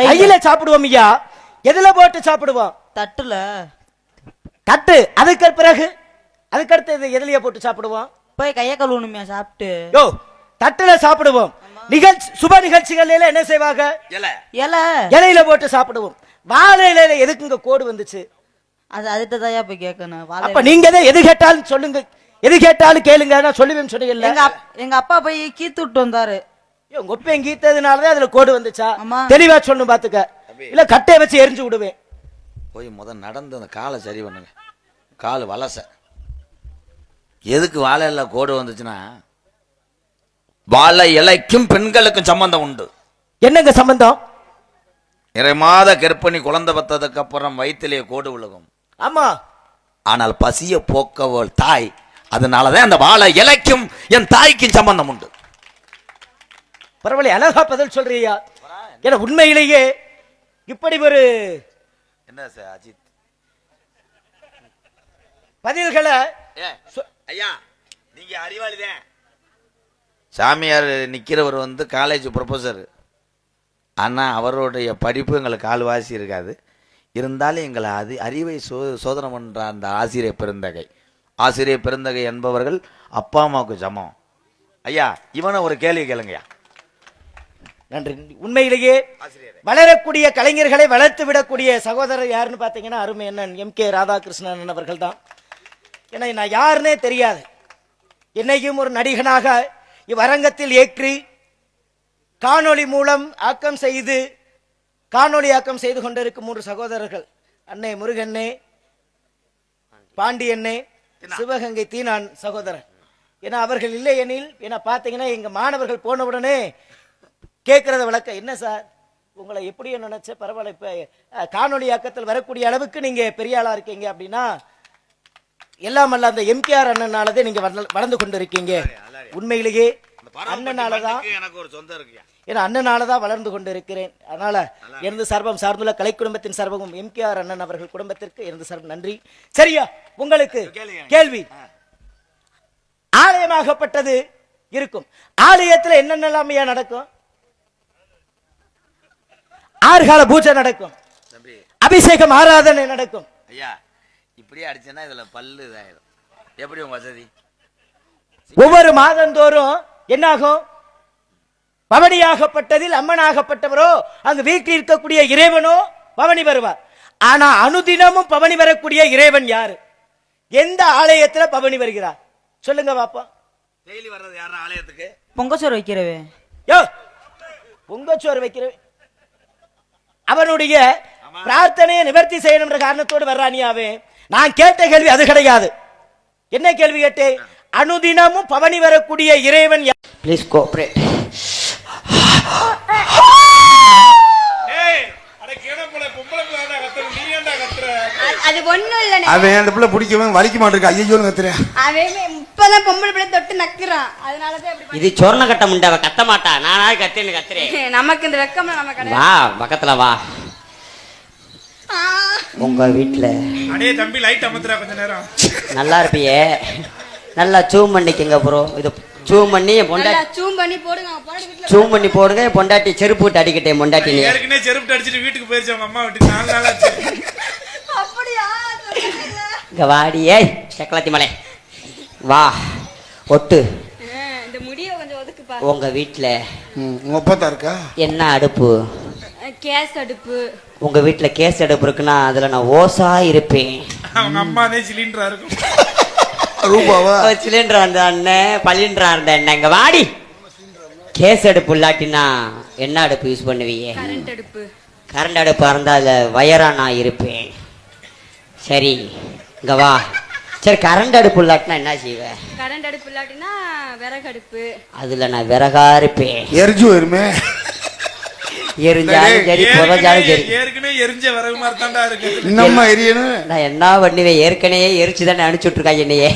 கையில சாப்பிடுவோம் ஐயா. எதுல போட்டு சாப்பிடுவோம்? தட்டுல. தட்டு. அதுக்கடுத்து எதுலயே போட்டு சாப்பிடுவோம்? போய் கைய கழுவணுமே சாப்பிட்டு. யோ, தட்டுல சாப்பிடுவோம். சுப நிகழ்ச்சிகள் என்ன செய்வாங்க? இலையில போட்டு சாப்பிடுவோம். வாழை இலையில எதுக்குங்க கோடு வந்துச்சு? அது அதுதான் போய் கேட்கணும். அப்ப நீங்க எது கேட்டாலும் சொல்லுங்க, எது கேட்டாலும் கேளுங்க, நான் சொல்லுவேன்னு சொன்னீங்கல்ல. எங்க அப்பா போய் கீத்து விட்டு வந்தாரு. உங்க ஒப்பையும் கீத்ததுனாலதான் அதுல கோடு வந்துச்சா? தெளிவா சொல்லணும் பாத்துக்க, இல்ல கட்டையை வச்சு எரிஞ்சு விடுவேன். போய் முதல் நடந்து அந்த காலை சரி பண்ணுங்க. கால் வலச. எதுக்கு வாழை இலை கோடு வந்துச்சுன்னா, வாழை இலைக்கும் பெண்களுக்கும் சம்பந்தம் உண்டு. என்னங்க சம்பந்தம்? 2 மாத கர்ப்பிணி குழந்தை பத்ததுக்கு அப்புறம் வயிற்றிலே கோடு விழுகும். ஆமா. ஆனால் பசிய போக்கவள் தாய், அதனாலதான் அந்த வாழை இலைக்கும் என் தாய்க்கும் சம்பந்தம் உண்டு. பரவாயில்ல, அழகா பதில் சொல்றியா? ஏன்னா உண்மையிலேயே இப்படி ஒரு என்ன சார் அஜித் பதில்களை ஐயா, நீங்க அறிவாளிதான். சாமியார் நிக்கிறவர் காலேஜ் ப்ரொஃபஸர். ஆனா அவருடைய படிப்பு எங்களுக்கு கால்வாசி இருக்காது. இருந்தாலும் எங்களை அறிவை சோதனை பண்ற அந்த ஆசிரியர் பெருந்தகை என்பவர்கள் அப்பா அம்மாவுக்கு சமம். ஐயா, இவனை ஒரு கேள்வி கேளுங்கய்யா. நன்றி. உண்மையிலேயே வளரக்கூடிய கலைஞர்களை வளர்த்து விடக்கூடிய சகோதரர் யாருன்னு பாத்தீங்கன்னா அருமை அண்ணன் MK ராதாகிருஷ்ணன் அவர்கள் தான். ஏன்னா நான் யாருன்னே தெரியாது. என்னையும் ஒரு நடிகனாக இவ்வரங்கத்தில் ஏற்றி காணொளி மூலம் ஆக்கம் செய்து கொண்டிருக்கும் 3 சகோதரர்கள். அன்னை முருகண்ணே, பாண்டியண்ணே, சிவகங்கை தீனான் சகோதரர். ஏன்னா அவர்கள் இல்லை எனில், ஏன்னா பாத்தீங்கன்னா எங்க மாணவர்கள் போன உடனே கேட்கறத விளக்க, என்ன சார் உங்களை எப்படியோ நினைச்ச, பரவாயில்ல இப்ப காணொலி ஆக்கத்தில் வரக்கூடிய அளவுக்கு நீங்க பெரிய ஆளா இருக்கீங்க அப்படின்னா எல்லாம் அல்ல அந்த MKR அண்ணனாலதே நீங்க வளர்ந்து கொண்டு இருக்கீங்க. உண்மையிலேயே அண்ணனாலதான், ஏன்னா அண்ணனாலதான் வளர்ந்து கொண்டு இருக்கிறேன். அதனால எனது சார்பம் சார்ந்துள்ள கலை குடும்பத்தின் சார்பகம் MKR அண்ணன் அவர்கள் குடும்பத்திற்கு எனது சார்பம் நன்றி. சரியா? உங்களுக்கு கேள்வி. ஆலயமாகப்பட்டது இருக்கும். ஆலயத்தில் என்னென்னலாம் நடக்கும்? ஆறுகால பூஜை நடக்கும், அபிஷேகம் ஆராதனை நடக்கும். ஐயா, இப்படியே அடிச்சேன்னா இதுல பல்லு இதாயிரும். எப்படி உங்க வசதி? ஒவ்வொரு மாதந்தோறும் என்னாகும்? பவனியாகப்பட்டதில் அம்மனாகப்பட்டவரோ அங்கு வீட்டில் இருக்கக்கூடிய இறைவனோ பவனி வருவார். ஆனா அனுதினமும் பவனி வரக்கூடிய இறைவன் யாரு? எந்த ஆலயத்துல பவனி வருகிறார் சொல்லுங்க பாப்பா. டெய்லி வர்றது யாரு ஆலயத்துக்கு? பொங்கச்சோறு வைக்கிறவே. பொங்கச்சோறு வைக்கிறவே அவனுடைய பிரார்த்தனையை நிவர்த்தி செய்யணும்ன்ற காரணத்தோடு வர்றானியாவே. நான் கேட்ட கேள்வி அது கிடையாது. என்ன கேள்வி கேட்டேன்? அனுதினமும் பவனி வரக்கூடிய இறைவன். Please cooperate. அது ஒண்ணும் இல்ல. அவன் அந்த பிள்ளை பிடிக்கவே வலிக்க மாட்டேங்க. ஐயோன்னு கத்துறேன். அவன் இப்பதான் பொம்பளை பிள்ளை தொட்டு நக்குறான். அதனாலதான் இது சொர்ண கட்ட முண்டை. அவ கத்த மாட்டா, நானா கத்துறேன். நமக்கு இந்த வெக்கம் நம்ம கடை. வா பக்கத்துல வா. உங்க வீட்டுல அடே தம்பி லைட் அமத்துறா கொஞ்ச நேரம். நல்லா இருப்பியே. நல்லா சூம் பண்ணிக்கங்க ப்ரோ. இது சூம் பண்ணி பொண்டாட்டி சூம் பண்ணி போடுங்க. பொண்டாட்டி செருப்பு விட்டு அடிக்கட்டே. பொண்டாட்டி ஏற்கனவே செருப்பு அடிச்சிட்டு வீட்டுக்கு போயிருச்சு அவங்க அம்மா வீட்டுக்கு. 4 நாள் ஆச்சு. அப்படியா? இங்க வாடி. ஏய் சக்கலாத்தி மலை வா. ஒட்டு இந்த முடிய கொஞ்சம் ஒதுக்குப்பா. உங்க வீட்டுல உங்க அப்பா தான் இருக்கா? என்ன அடுப்பு? கேஸ் அடுப்பு. உங்க வீட்டுல கேஸ் அடுப்பு இருக்குன்னா அதுல நான் ஓசா இருப்பேன். அவங்க அம்மானே சிலிண்டரா இருக்கும். ரூபாவா? சிலிண்டர் அந்த அண்ணன் பலிண்டரா இருந்த அண்ணன். இங்க வாடி. கேஸ் அடுப்பு இல்லாட்டினா என்ன அடுப்பு யூஸ் பண்ணுவீங்க? கரண்ட் அடுப்பு. கரண்ட் அடுப்பா இருந்தா அதுல வயரா நான் இருப்பேன். சரி இங்க வா. சரி கரண்ட் அடுப்பு இல்லாட்டினா என்ன செய்வேன்? கரண்ட் அடுப்பு இல்லாட்டினா விறகு அடுப்பு. அதுல நான் விறகா இருப்பேன். எரிஞ்சு வருமே. எரிஞ்சாலும் சரி புதஞ்சாலும் சரி. ஏற்கனவே எரிஞ்ச விறகு மாதிரி தான்டா இருக்கு. இன்னும் எரியணும். நான் என்ன பண்ணுவேன்? ஏற்கனவே எரிச்சுதானே அனுப்பிச்சுட்டு இருக்காங்க என்னையே.